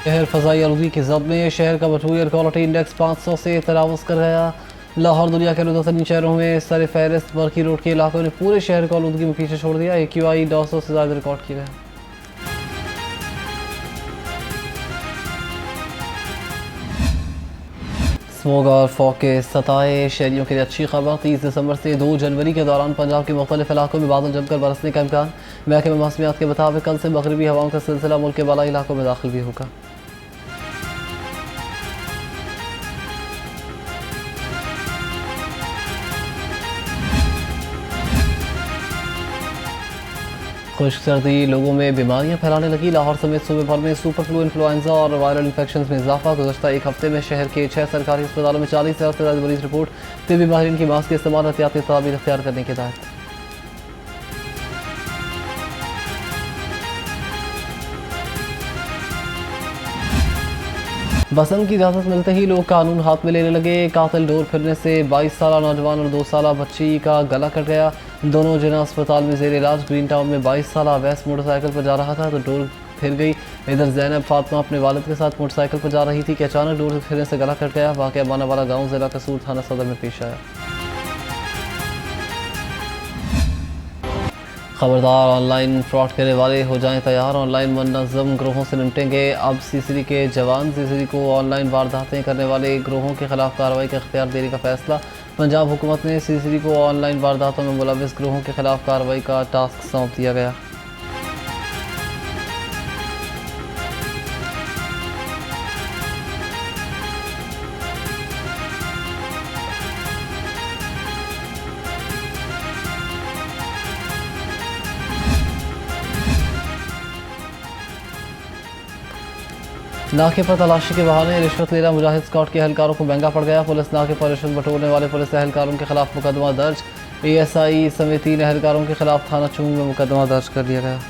शहर फ़ज़ाई आलूगी की जद में शहर का बटू एयर क्वालिटी इंडेक्स 500 से तजावज़ कर गया। लाहौर दुनिया के आलूदा शहरों में सर फहरिस्त बरकी रोड के इलाकों ने पूरे शहर को आलूदगी में पीछे छोड़ दिया। AQI 900 से ज़्यादा रिकॉर्ड किया गया। स्मोग और फॉग के सताए शहरियों के लिए अच्छी खबर। 30 दिसंबर से 2 जनवरी के दौरान पंजाब के मुख्तलिफ इलाकों में बादल जमकर बरसने का इम्कान। महकमे मौसमियात के मुताबिक कल से मगरबी हवाओं का सिलसिला मुल्क के बालाई इलाकों में दाखिल भी होगा। खुश्क सर्दी लोगों में बीमारियां फैलाने लगी। लाहौर समेत सूबे भर में सुपर फ्लू, इन्फ्लुएंजा और वायरल इन्फेक्शन में इजाफा। गुज़श्ता एक हफ्ते में शहर के 6 सरकारी अस्पतालों में 40,000 से ज़्यादा मरीज रिपोर्ट। तिब्बी माहिरीन की मास्क के इस्तेमाल एहतियाती तदाबीर अख्तियार करने की हिदायत। बसंत की इजाज़त मिलते ही लोग कानून हाथ में लेने लगे। कातिल डोर फिरने से 22 साल नौजवान और 2 साल बच्ची का गला कट गया। दोनों जना अस्पताल में जेर इलाज। ग्रीन टाउन में 22 साल अवैस मोटरसाइकिल पर जा रहा था तो डोर फिर गई। इधर ज़ैनब फातिमा अपने वालिद के साथ मोटरसाइकिल पर जा रही थी कि अचानक डोर फिरने से गला कट गया। वाक़या बानावाला गाँव ज़िला कसूर थाना सदर में पेश आया। खबरदार, ऑनलाइन फ्रॉड करने वाले हो जाएं तैयार। ऑनलाइन मुनज़्ज़म ग्रोहों से निपटेंगे अब सीसीडी के जवान। सीसीडी को ऑनलाइन वारदातें करने वाले ग्रोहों के खिलाफ कार्रवाई का इख्तियार देने का फैसला। पंजाब हुकूमत ने सीसीडी को ऑनलाइन वारदातों में मुलव्विस ग्रोहों के खिलाफ कार्रवाई का टास्क सौंप दिया गया। नाके पर तलाशी के बहाने रिश्वत लेना मुजाहिद स्क्वाड के एहलकारों को महंगा पड़ गया। पुलिस नाके पर रिश्वत बटोरने वाले पुलिस एहलकारों के खिलाफ मुकदमा दर्ज। ASI समेत 3 एहलकारों के खिलाफ थाना चूंग में मुकदमा दर्ज कर दिया गया।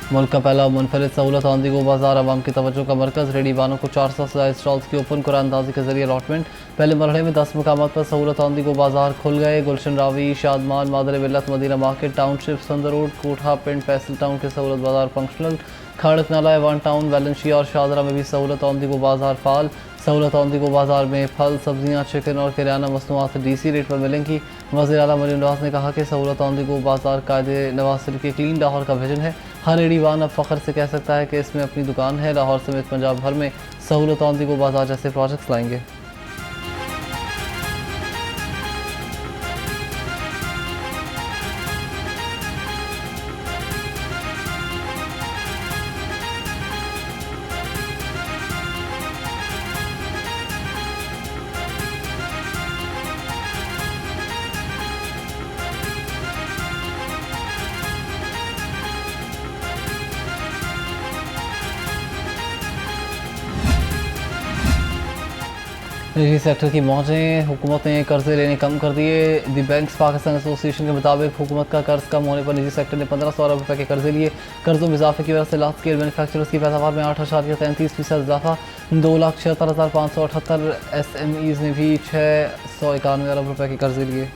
मुल्क का पहला मुनफरिद सहूलत आंदी गो बाजार अवाम की तवज्जो का मरकज़। रेडी वालों को 400 से ज़्यादा स्टॉल्स की ओपन कुरानंदाजी के जरिए अलॉटमेंट। पहले मरहले में 10 मकामात पर सहूलत आंदी गो बाजार खुल गए। गुलशन रावी, शादमान, मादर मिल्लत, मदीना मार्केट टाउनशिप, संदर रोड, कोठा, पिंड, फैसल टाउन के सहूलत बाजार फंक्शनल। खड़क नाला, वन टाउन, वैलेंशिया और शाहदरा में भी सहूलत आंदी गो बाजार फाल। सहूलत आंदी गो बाजार में फल, सब्जियाँ, चिकन और किराना मसनूआत DC रेट पर मिलेंगी। वज़ीर आला मरीम नवाज ने कहा कि सहूलत आंदी गो बाजार कायदे नवाज शरीफ के क्लीन लाहौर का विजन है। हर रेडी वान अब फ़ख्र से कह सकता है कि इसमें अपनी दुकान है। लाहौर समेत पंजाब भर में सहूलत आंदी गो बाजार जैसे प्रोजेक्ट्स लाएंगे। निजी सेक्टर की मौजें, हुकूमत ने कर्जे लेने कम कर दिए। दी बैंक्स पाकिस्तान एसोसिएशन के मुताबिक हुकूमत का कर्ज कम होने पर निजी सेक्टर ने 1500 अरब रुपये के कर्जे लिए। कर्जों में इजाफे की वजह से लार्ज स्केल मैन्युफैक्चरर्स की पैदावार में 8.33% इजाफा। 2,76,578 SMEs ने भी 691 अरब रुपये के कर्जे लिए।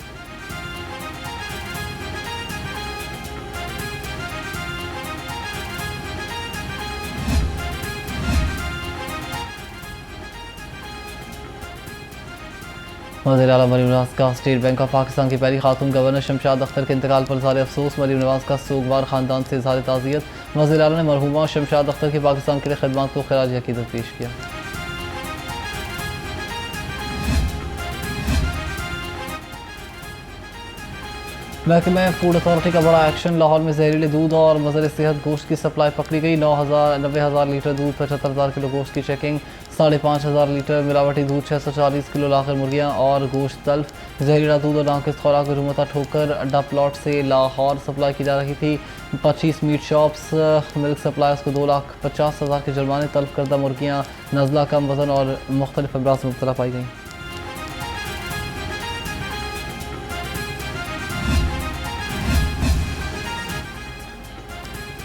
वज़ीर आला मरीम नवाज का स्टेट बैंक ऑफ पाकिस्तान की पहली खातून गवर्नर शमशाद अख्तर के इंतकाल पर इज़हार अफसोस। मरीम नवाज का सोगवार ख़ानदान से इज़हार ताज़ियत। वज़ीर आला ने मरहूमा शमशाद अख्तर की पाकिस्तान के लिए खिदमत को ख़िराज अक़ीदत पेश किया। महकमा फूड अथॉरिटी का बड़ा एक्शन। लाहौर में जहरीले दूध और मज़र सेहत गोश्त की सप्लाई पकड़ी गई। 90,000 लीटर दूध, 75,000 किलो गोश्त की चेकिंग। 5,500 लीटर मिलावटी दूध, 640 किलो लाखर मुर्गियाँ और गोश्त तल्फ। जहरीला दूध और नाकिस खुराक को जुर्माना ठोकर अड्डा प्लॉट से लाहौर सप्लाई की जा रही थी। 25 मीट शॉप्स, मिल्क सप्लायर्स को 2,50,000 के जुर्माने। तल्फ करदा मुर्गियाँ नज़ला, कम वज़न और मुख्तलिफ अमराज में मुब्तला पाई गई।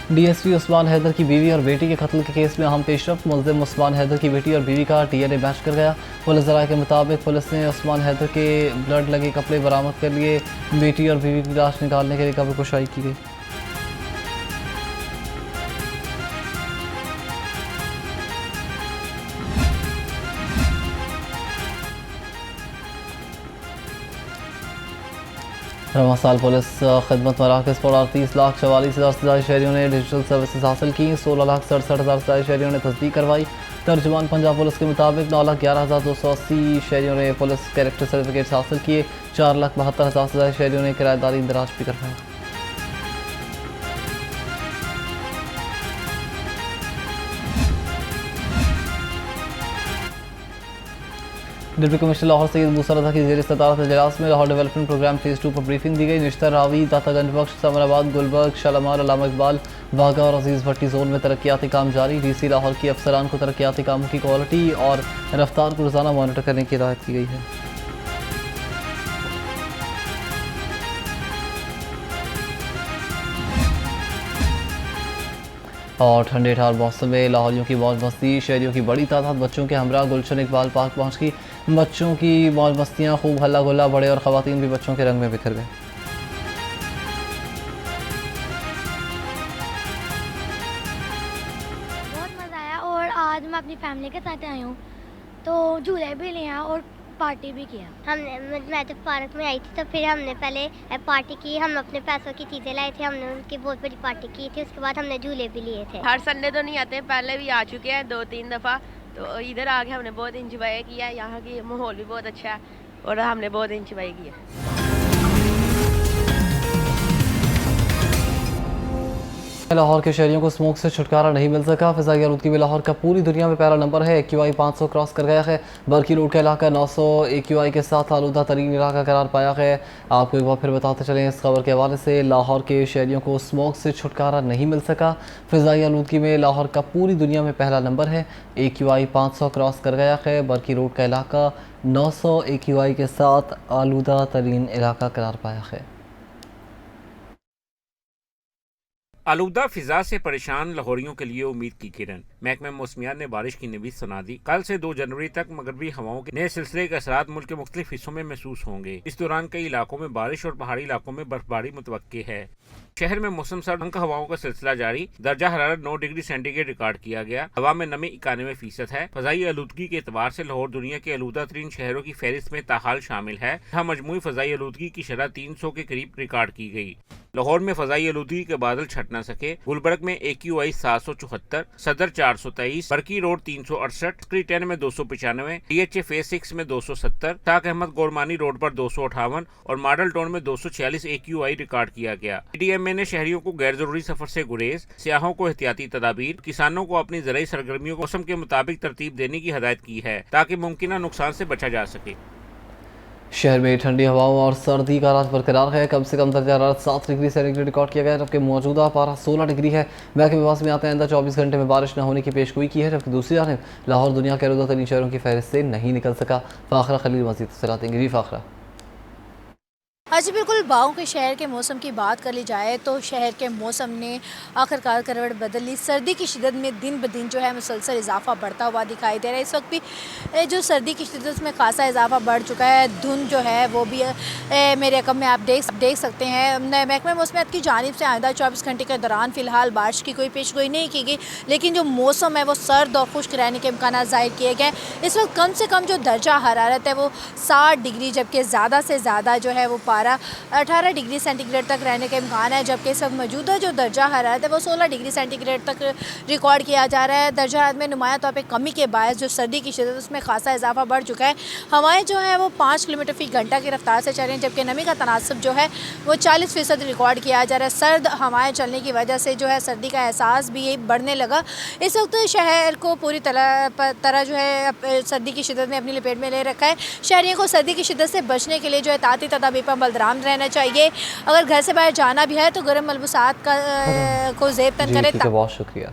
DSP उस्मान हैदर की बीवी और बेटी के कत्ल के केस में अहम पेशरफ्त। मुल्ज़िम उस्मान हैदर की बेटी और बीवी का DNA मैच कर गया। पुलिस ज़राए के मुताबिक पुलिस ने उस्मान हैदर के ब्लड लगे कपड़े बरामद कर लिए। बेटी और बीवी की लाश निकालने के लिए कब्र कुशाई की गई। रवां साल पुलिस खिदमत मराकज़ पर 38,44,000 से ज़्यादा शहरियों ने डिजिटल सर्विसेज हासिल की। 16,67,000 से ज़्यादा शहरियों ने तस्दीक करवाई। तर्जुमान पंजाब पुलिस के मुताबिक 9,11,280 शहरियों ने पुलिस कैरेक्टर सर्टिफिकेट्स हासिल किए। 4,72,000 से ज़्यादा शहरियों ने किराएदारी इंदराज भी करवाया। डिप्टी कमिश्नर लाहौर सैयद मूसा रज़ा की ज़ेर सदारत इजलास में लाहौर डेवलपमेंट प्रोग्राम फेज़ 2 पर ब्रीफिंग दी गई। निश्तर, रावी, दातागंज बख्श, समराबाद, गुलबर्ग, शालामार, अल्लामा इकबाल, वाघा और अजीज़ भट्टी जोन में तरक्याती काम जारी। DC लाहौर की अफसरान को तरक्याती कामों की क्वालिटी और रफ्तार को रोज़ाना मॉनिटर करने की हिदायत की गई है। और ठंडे ठार मौसम में लाहौरियों की मौज मस्ती, शहरियों की बड़ी तादाद बच्चों के हमरा गुलशन इकबाल पार्क पहुँच गई। बच्चों की मौज मस्तियाँ खूब हल्ला गुल्ला, बड़े और ख़वातीन भी बच्चों के रंग में बिखर गए। बहुत मज़ा आया और आज मैं अपनी फैमिली के साथ आई हूँ, तो झूले भी लिए हैं और पार्टी भी किया। मैं जब पार्क में आई थी तो फिर हमने पहले पार्टी की। हम अपने पैसों की चीज़ें लाए थे, हमने उनकी बहुत बड़ी पार्टी की थी। उसके बाद हमने झूले भी लिए थे। हर संडे तो नहीं आते, पहले भी आ चुके हैं 2-3 दफ़ा। तो इधर आके हमने बहुत इंजॉय किया। यहाँ की माहौल भी बहुत अच्छा है और हमने बहुत इंजॉय किया। लाहौर के शहरियों को स्मोक से छुटकारा नहीं मिल सका। फ़िज़ाई आलूदगी में लाहौर का पूरी दुनिया में पहला नंबर है। AQI 500 क्रॉस कर गया है। बरकी रोड का इलाका 900 AQI के साथ आलूदा तरीन इलाका करार पाया है। आपको एक बार फिर बताते चलें इस खबर के हवाले से, लाहौर के शहरियों को स्मोक से छुटकारा नहीं मिल सका। फ़िज़ाई आलूदगी में लाहौर का पूरी दुनिया में पहला नंबर है। AQI 500 क्रॉस कर गया है। बरकी रोड का इलाका 900 AQI के साथ आलूदा तरीन इलाका करार पाया है। आलूदा फिजा से परेशान लाहौरियों के लिए उम्मीद की किरण। महकमा मौसमियात ने बारिश की नवीद सुना दी। कल से 2 जनवरी तक मगरबी हवाओं के नए सिलसिले के असरात मुल्क के मुख्तलिफ हिस्सों में महसूस होंगे। इस दौरान कई इलाकों में बारिश और पहाड़ी इलाकों में बर्फबारी मुतवक्की है। शहर में मौसम सर्द हल्का हवाओं का सिलसिला जारी। दर्जा हरारत 9 डिग्री सेंटीग्रेड रिकॉर्ड किया गया। हवा में नमी 91% है। फजाई आलूदगी के एतबार से लाहौर दुनिया के आलूदा तरीन शहरों की फहरिस्त में ताहाल शामिल है। यहाँ मजमूई फजाई आलूदगी की शरह 300 के करीब रिकॉर्ड की गई। लाहौर में फजाई आलूदगी के बादल छट न सके। गुलबर्ग में AQI 774, सदर 423, बरकी रोड 368, स्क्री 10 में 295, DHA फेज 6 में 270, ताक अहमद गोरमानी रोड पर 258 और मॉडल टाउन में 246 AQI रिकॉर्ड किया गया। DMA ने शहरियों को गैर जरूरी सफर से गुरेज, सियाहों को एहतियाती तदाबीर, किसानों को अपनी ज़राई सरगर्मियों को मौसम के मुताबिक तरतीब देने की हिदायत की है ताकि मुमकिन नुकसान से बचा जा सके। शहर में ठंडी हवाओं और सर्दी का राज बरकरार है। कम से कम दर्जा हरारत 7 डिग्री सेंटीग्रेड रिकॉर्ड किया गया, जबकि मौजूदा पारा 16 डिग्री है। महकमे मौसमियात ने आइंदा 24 घंटे में बारिश न होने की पेशगोई की है, जबकि दूसरी जानब लाहौर दुनिया के आलूदा तरीन शहरों की फहरिस्त से नहीं निकल सका। फ़ाखरा खलील मज़ीद तफ़सीलात देंगे। जी फ़ाखरा। हाँ जी बिल्कुल, बागों के शहर के मौसम की बात कर ली जाए तो शहर के मौसम ने आखिरकार करवट बदल ली। सर्दी की शिद्दत में दिन ब दिन जो है मुसलसल इजाफा बढ़ता हुआ दिखाई दे रहा है। इस वक्त भी जो सर्दी की शिद्दत में खासा इजाफा बढ़ चुका है। धुंध जो है वो भी मेरे रकम में आप देख सकते हैं। महकमा मौसमियात की जानिब से आइंदा 24 घंटे के दौरान फ़िलहाल बारिश की कोई पेशगोई नहीं की गई, लेकिन जो मौसम है वो सर्द और खुश्क रहने के इम्कान ज़ाहिर किए गए। इस वक्त कम से कम जो दर्जा हरारत है वो 60 डिग्री, जबकि ज़्यादा से ज़्यादा जो है वो पारा 18 डिग्री सेंटीग्रेड तक रहने के इम्कान है, जबकि इस वक्त मौजूदा जो दर्जा हरारत है वो 16 डिग्री सेंटीग्रेड तक रिकॉर्ड किया जा रहा है। दर्जा हरारत में नुमाया तौर पर कमी के बायस जो सर्दी की शिद्दत उसमें खासा इजाफा बढ़ चुका है। हवाएं जो है वो 5 किलोमीटर फी घंटा की रफ्तार से चल रही हैं, जबकि नमी का तनासब जो है वो 40% रिकॉर्ड किया जा रहा है। सर्द हवाएं चलने की वजह से जो है सर्दी का एहसास भी बढ़ने लगा। इस वक्त शहर को पूरी तरह जो है सर्दी की शिद्दत ने अपनी लपेट में ले रखा है। शहरियों को सर्दी की शिद्दत से बचने के लिए जो है ताती तदाबीर पर बलदराम रहना चाहिए। अगर घर से बाहर जाना भी है तो गर्म मलबूसात का को ज़ेब तन करें। बहुत शुक्रिया।